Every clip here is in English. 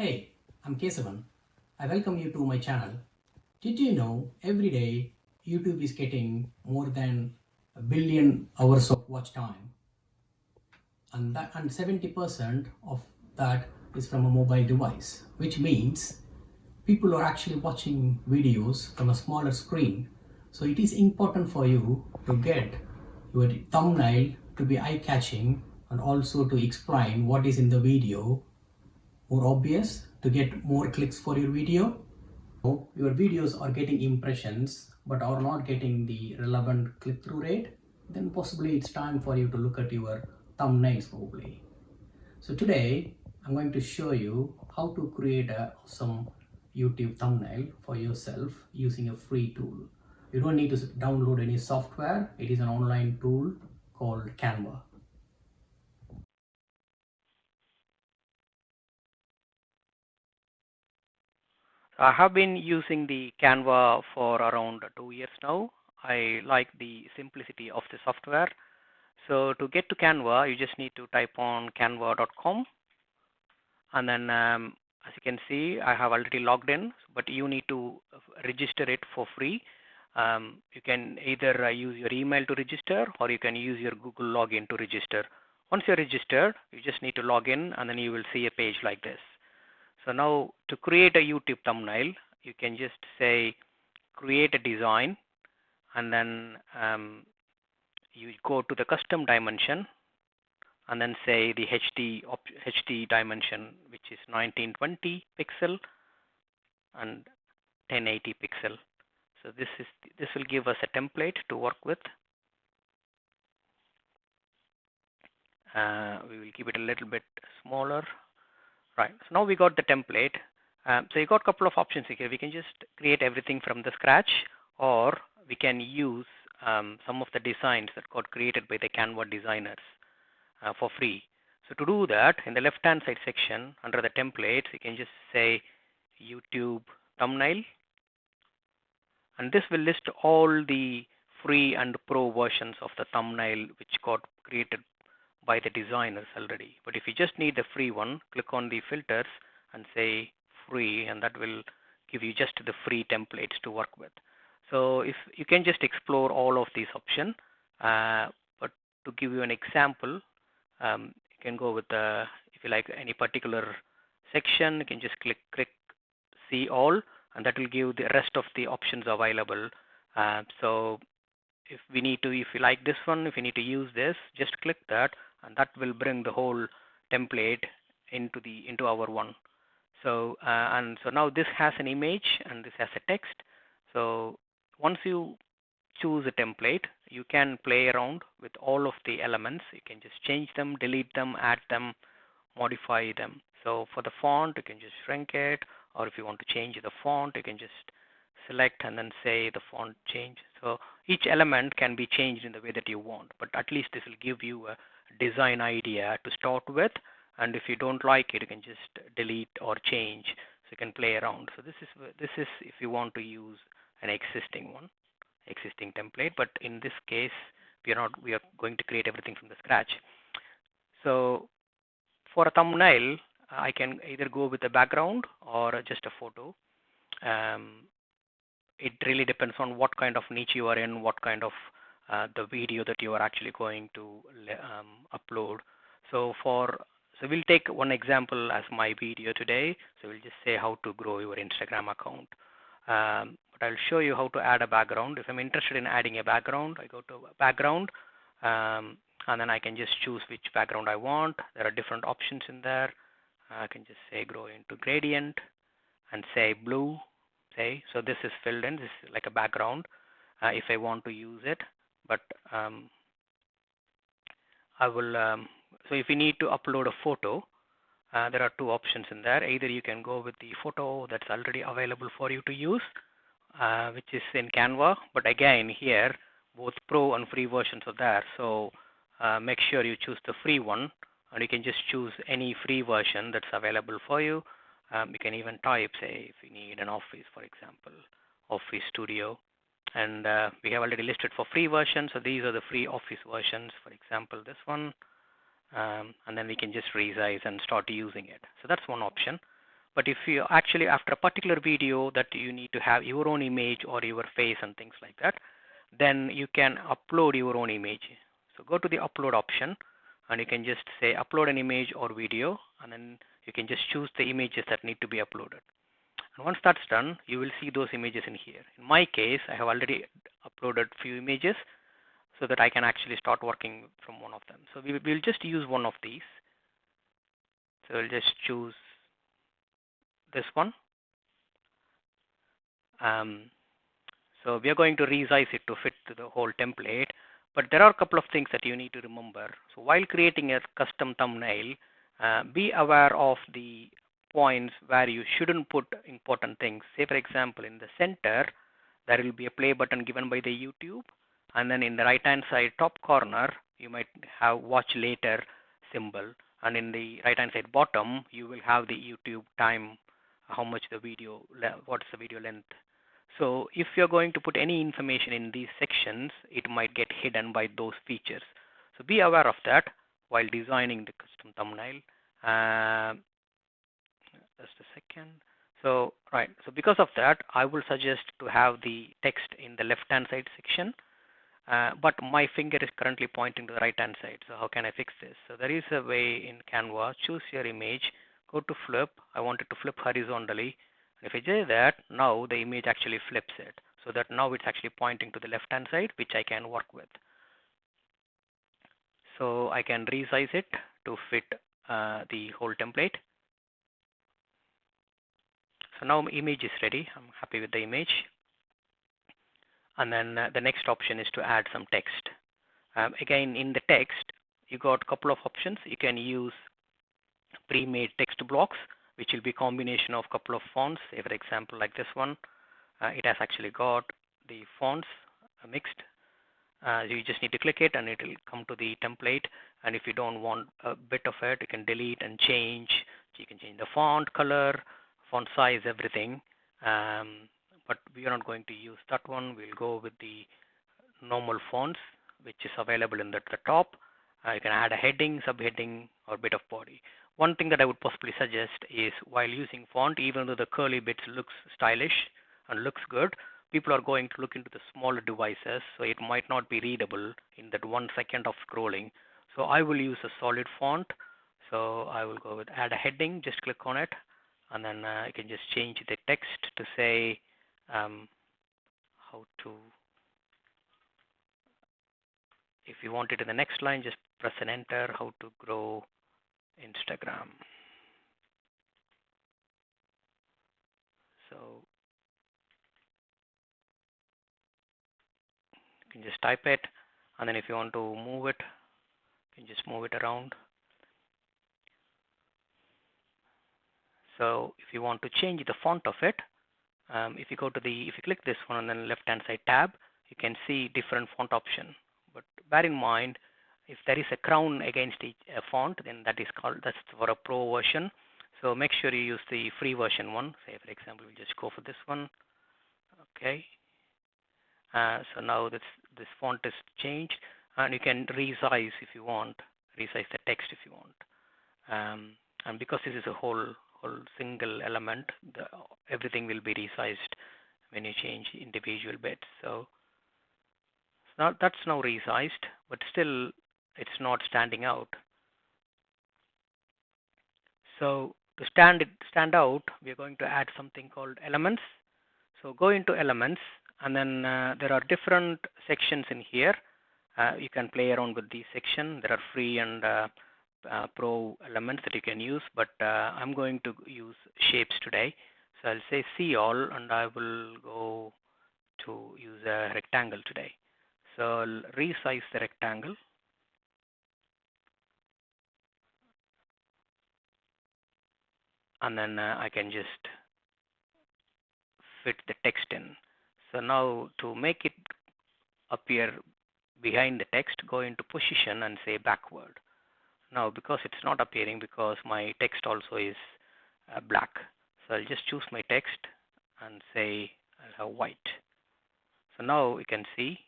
Hey, I'm Kesavan. I welcome you to my channel. Did you know every day YouTube is getting more than a billion hours of watch time, and 70% of that is from a mobile device, which means people are actually watching videos from a smaller screen. So it is important for you to get your thumbnail to be eye-catching and also to explain what is in the video more obvious to get more clicks for your video. Your videos are getting impressions but are not getting the relevant click-through rate, then possibly it's time for you to look at your thumbnails probably. So today I'm going to show you how to create a awesome YouTube thumbnail for yourself using a free tool. You don't need to download any software. It is an online tool called Canva. I have been using the Canva for around 2 years now. I like the simplicity of the software. So to get to Canva, you just need to type on canva.com, and then as you can see, I have already logged in, but you need to register it for free. You can either use your email to register, or you can use your Google login to register. Once you're registered, you just need to log in, and then you will see a page like this. So now to create a YouTube thumbnail, you can just say create a design, and then you go to the custom dimension, and then say the HD dimension, which is 1920 pixel and 1080 pixel. So this will give us a template to work with. We will keep it a little bit smaller. Right. So now we got the template. So you got a couple of options here. We can just create everything from the scratch, or we can use some of the designs that got created by the Canva designers for free. So to do that, in the left-hand side section under the templates, you can just say YouTube thumbnail, and this will list all the free and pro versions of the thumbnail which got created by the designers already. But if you just need the free one, click on the filters and say free, and that will give you just the free templates to work with. So if you can just explore all of these options, but to give you an example, you can go with if you like any particular section, you can just click see all, and that will give the rest of the options available. So if you like this one, if you need to use this, just click that, and that will bring the whole template into our one. So so now this has an image and this has a text. So once you choose a template, you can play around with all of the elements. You can just change them, delete them, add them, modify them. So for the font, you can just shrink it, or if you want to change the font, you can just select and then say the font change. So each element can be changed in the way that you want, but at least this will give you a design idea to start with, and if you don't like it, you can just delete or change, so you can play around. So this is if you want to use an existing template, but in this case we are going to create everything from the scratch. So for a thumbnail, I can either go with a background or just a photo. It really depends on what kind of niche you are in, what kind of the video that you are actually going to upload. So we'll take one example as my video today. So we'll just say how to grow your Instagram account. But I'll show you how to add a background. If I'm interested in adding a background, I go to background, and then I can just choose which background I want. There are different options in there. I can just say grow into gradient and say blue. So this is filled in. This is like a background if I want to use it. But I will. So if you need to upload a photo, there are two options in there. Either you can go with the photo that's already available for you to use, which is in Canva. But again, here both pro and free versions are there. So make sure you choose the free one, and you can just choose any free version that's available for you. You can even type, say, if you need an office, for example, Office Studio. And we have already listed for free version. So these are the free Office versions, for example, this one. And then we can just resize and start using it. So that's one option. But if you actually, after a particular video that you need to have your own image or your face and things like that, then you can upload your own image. So go to the upload option and you can just say upload an image or video, and then you can just choose the images that need to be uploaded. And once that's done, you will see those images in here. In my case, I have already uploaded few images so that I can actually start working from one of them. So we'll just use one of these. So we'll just choose this one. So we are going to resize it to fit to the whole template, but there are a couple of things that you need to remember. So while creating a custom thumbnail, be aware of the points where you shouldn't put important things. Say for example, in the center, there will be a play button given by the YouTube, and then in the right hand side top corner, you might have watch later symbol, and in the right hand side bottom, you will have the YouTube time, how much the video, what's the video length. So if you're going to put any information in these sections, it might get hidden by those features. So be aware of that while designing the custom thumbnail. Just a second. So right, so because of that, I will suggest to have the text in the left hand side section, but my finger is currently pointing to the right hand side. So how can I fix this? So there is a way in Canva. Choose your image, go to flip. I want it to flip horizontally. If I do that, now the image actually flips it, so that now it's actually pointing to the left hand side, which I can work with. So I can resize it to fit the whole template. So now my image is ready. I'm happy with the image. And then the next option is to add some text. Again, in the text, you got a couple of options. You can use pre-made text blocks, which will be a combination of a couple of fonts. Say for example, like this one, it has actually got the fonts mixed. You just need to click it and it will come to the template. And if you don't want a bit of it, you can delete and change. So you can change the font color, font size, everything. But we are not going to use that one. We'll go with the normal fonts, which is available in the top. You can add a heading, subheading, or bit of body. One thing that I would possibly suggest is while using font, even though the curly bits looks stylish and looks good, people are going to look into the smaller devices, so it might not be readable in that 1 second of scrolling. So I will use a solid font. So I will go with add a heading, just click on it, and then I can just change the text to say how to, if you want it in the next line, just press an enter, how to grow Instagram. So you can just type it, and then if you want to move it, you can just move it around. So if you want to change the font of it, if you click this one and then left hand side tab, you can see different font option. But bear in mind, if there is a crown against each font, then that's for a pro version. So make sure you use the free version one. Say for example, we'll just go for this one. Okay. So now this font is changed, and you can resize if you want, resize the text if you want. And because this is a whole single element, everything will be resized when you change individual bits. So that's now resized, but still it's not standing out. So to stand out, we are going to add something called elements. So go into elements, and then there are different sections in here. You can play around with these sections. There are free and pro elements that you can use, but I'm going to use shapes today. So I'll say see all, and I will go to use a rectangle today. So I'll resize the rectangle. And then I can just fit the text in. So now to make it appear behind the text, go into position and say backward. Now because it's not appearing because my text also is black. So I'll just choose my text and say I'll have white. So now you can see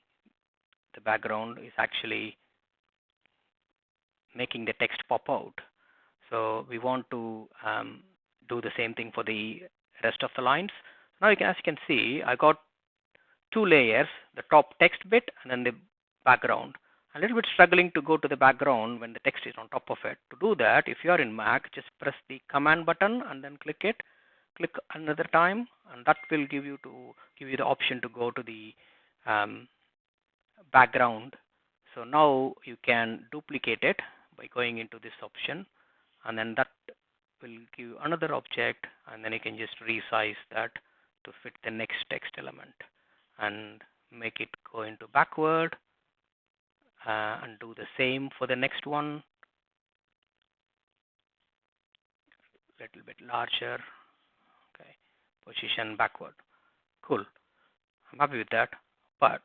the background is actually making the text pop out. So we want to do the same thing for the rest of the lines. Now as you can see, I got two layers, the top text bit and then the background. A little bit struggling to go to the background when the text is on top of it. To do that, if you are in Mac, just press the command button and then click it. Click another time, and that will give you the option to go to the um, background. So now you can duplicate it by going into this option, and then that will give you another object, and then you can just resize that to fit the next text element and make it go into backward, and do the same for the next one, little bit larger. Okay, position backward. Cool. I'm happy with that. But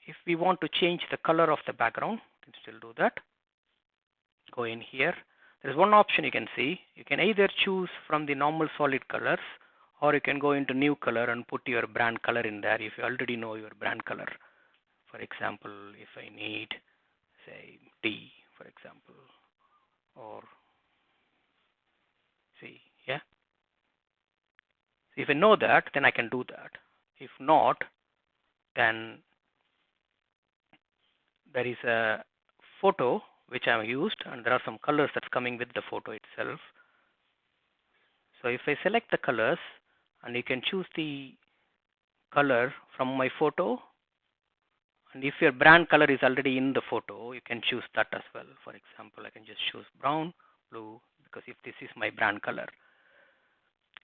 if we want to change the color of the background, we can still do that. Go in here. There's one option you can see. You can either choose from the normal solid colors, or you can go into new color and put your brand color in there if you already know your brand color. For example, if I need, say, D, for example, or C, yeah. So if I know that, then I can do that. If not, then there is a photo which I have used, and there are some colors that's coming with the photo itself. So if I select the colors, and you can choose the color from my photo, and if your brand color is already in the photo, you can choose that as well. For example, I can just choose brown, blue, because if this is my brand color.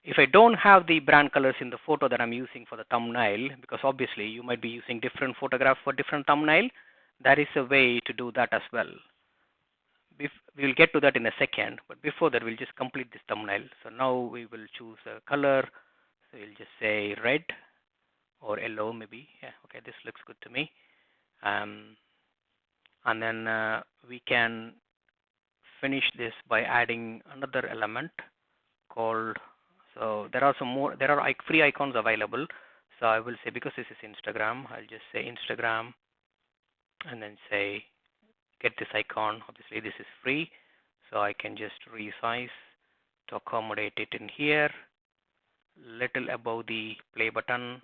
If I don't have the brand colors in the photo that I'm using for the thumbnail, because obviously you might be using different photograph for different thumbnail, there is a way to do that as well. We will get to that in a second, but before that we'll just complete this thumbnail. So now we will choose a color. So we'll just say red or yellow maybe. Yeah, okay, this looks good to me. And then we can finish this by adding another element called, so there are some more, there are like free icons available. So I will say, because this is Instagram, I'll just say Instagram and then say get this icon. Obviously this is free, so I can just resize to accommodate it in here, little above the play button.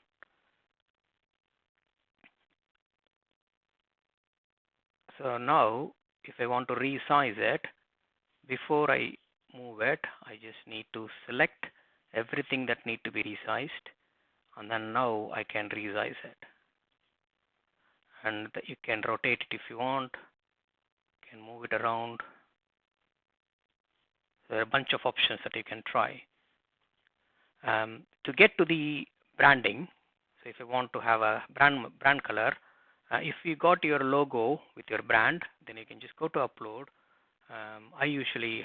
So now if I want to resize it, before I move it, I just need to select everything that need to be resized, and then now I can resize it. And you can rotate it if you want, you can move it around. There are a bunch of options that you can try. To get to the branding, so if you want to have a brand color, if you got your logo with your brand, then you can just go to upload. I usually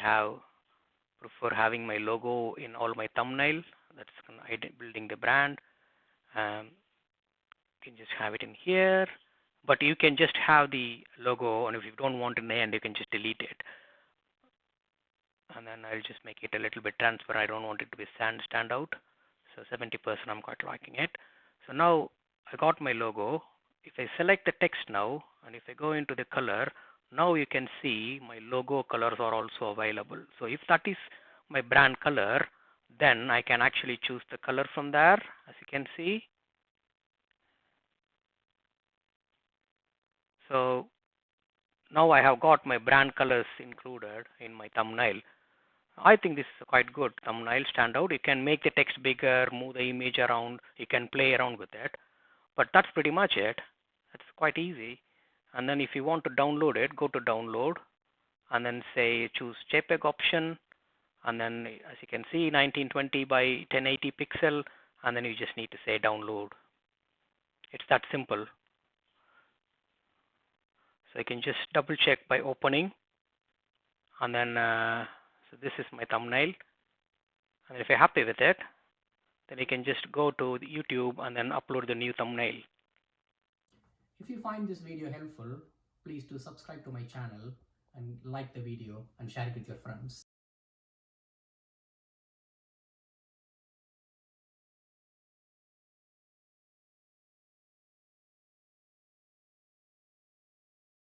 prefer having my logo in all my thumbnail. That's building the brand. You can just have it in here, but you can just have the logo, and if you don't want it in the end, you can just delete it. And then I'll just make it a little bit transparent. I don't want it to be stand out. So 70%, I'm quite liking it. So now I got my logo. If I select the text now, and if I go into the color, now you can see my logo colors are also available. So if that is my brand color, then I can actually choose the color from there, as you can see. So now I have got my brand colors included in my thumbnail. I think this is a quite good thumbnail standout. You can make the text bigger, move the image around, you can play around with it. But that's pretty much it. It's quite easy. And then if you want to download it, go to download and then say choose JPEG option. And then as you can see, 1920 by 1080 pixel. And then you just need to say download. It's that simple. So you can just double check by opening. And then so this is my thumbnail. And if you're happy with it, then you can just go to YouTube and then upload the new thumbnail. If you find this video helpful, please do subscribe to my channel and like the video and share it with your friends.